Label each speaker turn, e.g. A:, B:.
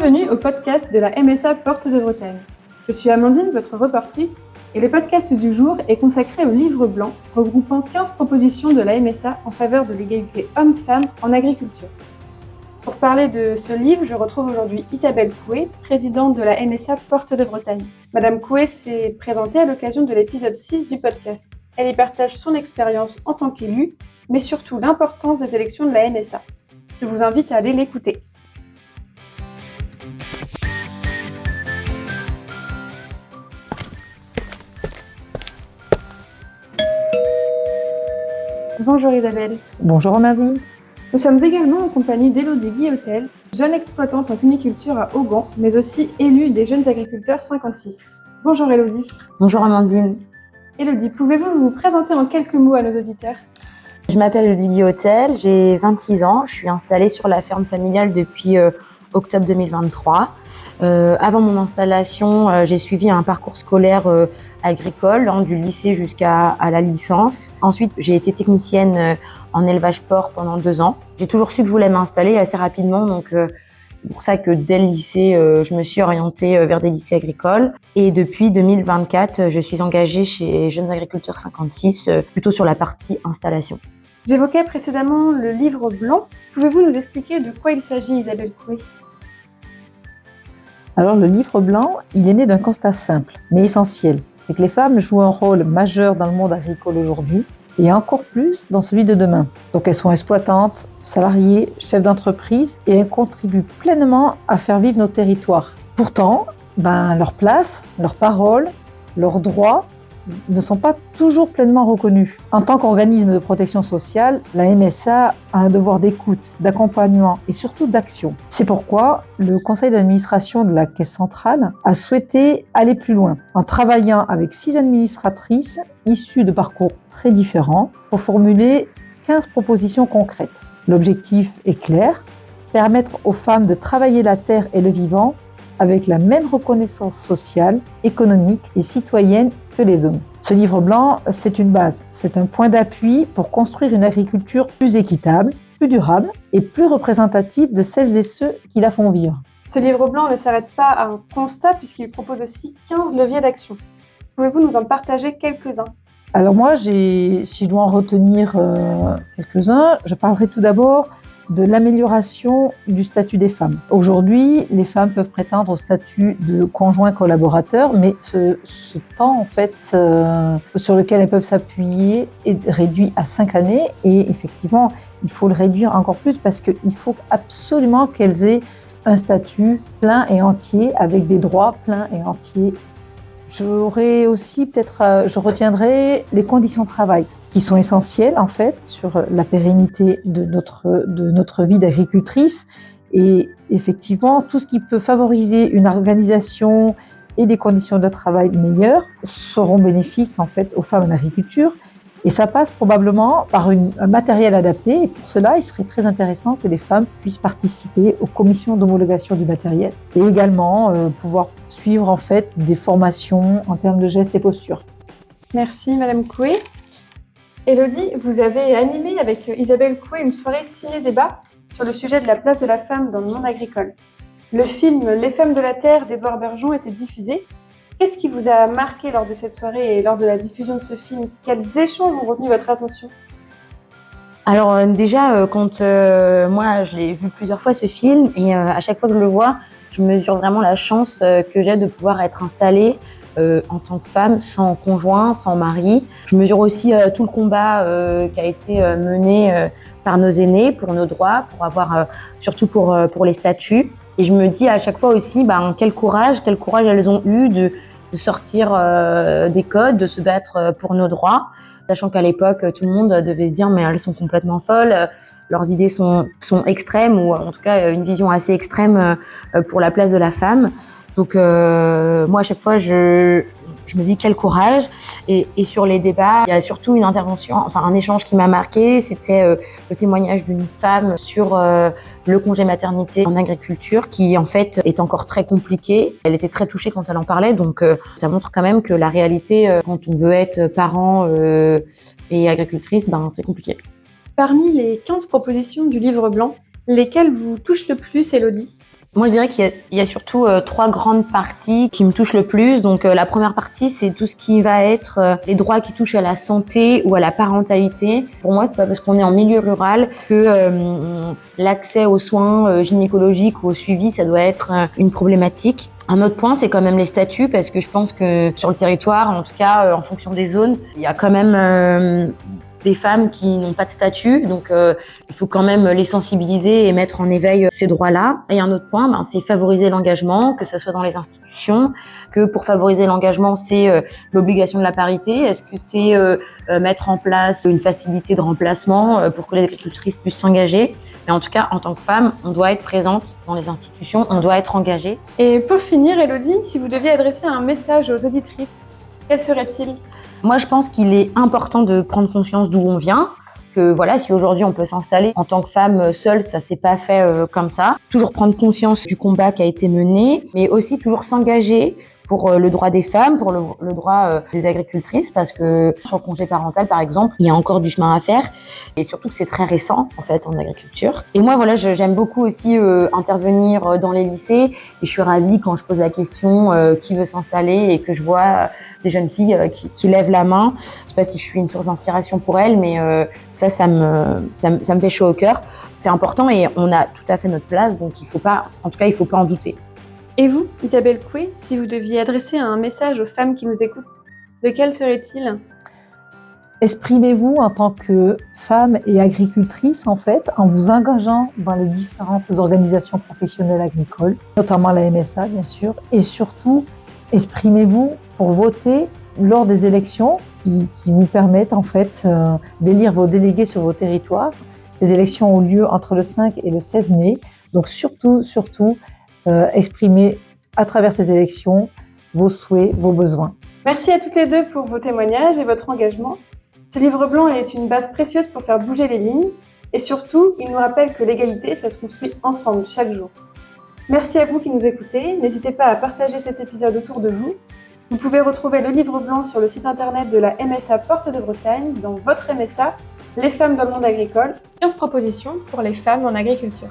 A: Bienvenue au podcast de la MSA Porte de Bretagne. Je suis Amandine, votre reportrice, et le podcast du jour est consacré au livre blanc, regroupant 15 propositions de la MSA en faveur de l'égalité hommes-femmes en agriculture. Pour parler de ce livre, je retrouve aujourd'hui Isabelle Coué, présidente de la MSA Porte de Bretagne. Madame Coué s'est présentée à l'occasion de l'épisode 6 du podcast. Elle y partage son expérience en tant qu'élue, mais surtout l'importance des élections de la MSA. Je vous invite à aller l'écouter. Bonjour Isabelle.
B: Bonjour Amandine.
A: Nous sommes également en compagnie d'Élodie Guillotel, jeune exploitante en cuniculture à Augan, mais aussi élue des Jeunes Agriculteurs 56. Bonjour Élodie.
B: Bonjour Amandine.
A: Élodie, pouvez-vous vous présenter en quelques mots à nos auditeurs ?
B: Je m'appelle Élodie Guillotel, j'ai 26 ans, je suis installée sur la ferme familiale depuis octobre 2023. Avant mon installation, j'ai suivi un parcours scolaire agricole, du lycée jusqu'à la licence. Ensuite, j'ai été technicienne en élevage porc pendant 2 ans. J'ai toujours su que je voulais m'installer assez rapidement, donc c'est pour ça que dès le lycée, je me suis orientée vers des lycées agricoles. Et depuis 2024, je suis engagée chez Jeunes Agriculteurs 56, plutôt sur la partie installation.
A: J'évoquais précédemment le livre blanc. Pouvez-vous nous expliquer de quoi il s'agit, Isabelle Coué ?
C: Alors le livre blanc, il est né d'un constat simple, mais essentiel. C'est que les femmes jouent un rôle majeur dans le monde agricole aujourd'hui, et encore plus dans celui de demain. Donc elles sont exploitantes, salariées, chefs d'entreprise, et elles contribuent pleinement à faire vivre nos territoires. Pourtant, leur place, leurs paroles, leurs droits ne sont pas toujours pleinement reconnus. En tant qu'organisme de protection sociale, la MSA a un devoir d'écoute, d'accompagnement et surtout d'action. C'est pourquoi le conseil d'administration de la Caisse centrale a souhaité aller plus loin en travaillant avec 6 administratrices issues de parcours très différents pour formuler 15 propositions concrètes. L'objectif est clair, permettre aux femmes de travailler la terre et le vivant avec la même reconnaissance sociale, économique et citoyenne que les hommes. Ce livre blanc, c'est une base, c'est un point d'appui pour construire une agriculture plus équitable, plus durable et plus représentative de celles et ceux qui la font vivre.
A: Ce livre blanc ne s'arrête pas à un constat puisqu'il propose aussi 15 leviers d'action. Pouvez-vous nous en partager quelques-uns ?
C: Alors moi, si je dois en retenir quelques-uns, je parlerai tout d'abord de l'amélioration du statut des femmes. Aujourd'hui, les femmes peuvent prétendre au statut de conjoint collaborateur, mais ce temps en fait sur lequel elles peuvent s'appuyer est réduit à 5 années et effectivement, il faut le réduire encore plus parce qu'il faut absolument qu'elles aient un statut plein et entier avec des droits pleins et entiers. Je retiendrai les conditions de travail qui sont essentielles en fait sur la pérennité de notre vie d'agricultrice et effectivement tout ce qui peut favoriser une organisation et des conditions de travail meilleures seront bénéfiques en fait aux femmes en agriculture et ça passe probablement par un matériel adapté et pour cela il serait très intéressant que les femmes puissent participer aux commissions d'homologation du matériel et également pouvoir suivre en fait des formations en termes de gestes et postures.
A: Merci Madame Coué. Élodie, vous avez animé avec Isabelle Coué une soirée ciné-débat sur le sujet de la place de la femme dans le monde agricole. Le film Les femmes de la terre d'Édouard Bergeon était diffusé. Qu'est-ce qui vous a marqué lors de cette soirée et lors de la diffusion de ce film ? Quels échanges ont retenu votre attention ?
B: Alors déjà, quand moi je l'ai vu plusieurs fois ce film et à chaque fois que je le vois, je mesure vraiment la chance que j'ai de pouvoir être installée en tant que femme, sans conjoint, sans mari. Je mesure aussi tout le combat qui a été mené par nos aînés pour nos droits, pour avoir surtout pour les statuts. Et je me dis à chaque fois aussi, quel courage elles ont eu de sortir des codes, de se battre pour nos droits, sachant qu'à l'époque tout le monde devait se dire mais elles sont complètement folles, leurs idées sont extrêmes ou en tout cas une vision assez extrême pour la place de la femme. Donc moi à chaque fois je me dis quel courage et sur les débats il y a surtout une intervention, un échange qui m'a marqué, c'était le témoignage d'une femme sur le congé maternité en agriculture qui en fait est encore très compliqué. Elle était très touchée quand elle en parlait donc ça montre quand même que la réalité quand on veut être parent et agricultrice c'est compliqué.
A: Parmi les 15 propositions du livre blanc, lesquelles vous touchent le plus, Élodie ?
B: Moi, je dirais qu'il y a surtout 3 grandes parties qui me touchent le plus. Donc, la première partie, c'est tout ce qui va être les droits qui touchent à la santé ou à la parentalité. Pour moi, c'est pas parce qu'on est en milieu rural que l'accès aux soins gynécologiques ou au suivi, ça doit être une problématique. Un autre point, c'est quand même les statuts, parce que je pense que sur le territoire, en tout cas en fonction des zones, il y a quand même des femmes qui n'ont pas de statut, donc il faut quand même les sensibiliser et mettre en éveil ces droits-là. Et un autre point, c'est favoriser l'engagement, que ce soit dans les institutions, que pour favoriser l'engagement, c'est l'obligation de la parité. Est-ce que c'est mettre en place une facilité de remplacement pour que les agricultrices puissent s'engager? Mais en tout cas, en tant que femme, on doit être présente dans les institutions, on doit être engagée.
A: Et pour finir, Élodie, si vous deviez adresser un message aux auditrices, quel serait-il ?
B: Moi, je pense qu'il est important de prendre conscience d'où on vient, que voilà, si aujourd'hui on peut s'installer en tant que femme seule, ça s'est pas fait comme ça. Toujours prendre conscience du combat qui a été mené, mais aussi toujours s'engager pour le droit des femmes, pour le droit des agricultrices, parce que sur le congé parental, par exemple, il y a encore du chemin à faire, et surtout que c'est très récent, en fait, en agriculture. Et moi, voilà, j'aime beaucoup aussi intervenir dans les lycées, et je suis ravie quand je pose la question qui veut s'installer, et que je vois des jeunes filles qui lèvent la main. Je sais pas si je suis une source d'inspiration pour elles, mais ça me fait chaud au cœur. C'est important, et on a tout à fait notre place, donc il faut pas en douter.
A: Et vous, Isabelle Coué, si vous deviez adresser un message aux femmes qui nous écoutent, lequel serait-il ?
C: Exprimez-vous en tant que femme et agricultrice, en fait, en vous engageant dans les différentes organisations professionnelles agricoles, notamment la MSA, bien sûr, et surtout, exprimez-vous pour voter lors des élections qui vous permettent, en fait, d'élire vos délégués sur vos territoires. Ces élections ont lieu entre le 5 et le 16 mai, donc surtout, exprimez à travers ces élections vos souhaits, vos besoins.
A: Merci à toutes les deux pour vos témoignages et votre engagement. Ce livre blanc est une base précieuse pour faire bouger les lignes et surtout, il nous rappelle que l'égalité, ça se construit ensemble chaque jour. Merci à vous qui nous écoutez. N'hésitez pas à partager cet épisode autour de vous. Vous pouvez retrouver le livre blanc sur le site internet de la MSA Porte de Bretagne dans votre MSA, Les femmes dans le monde agricole, 15 propositions pour les femmes en agriculture.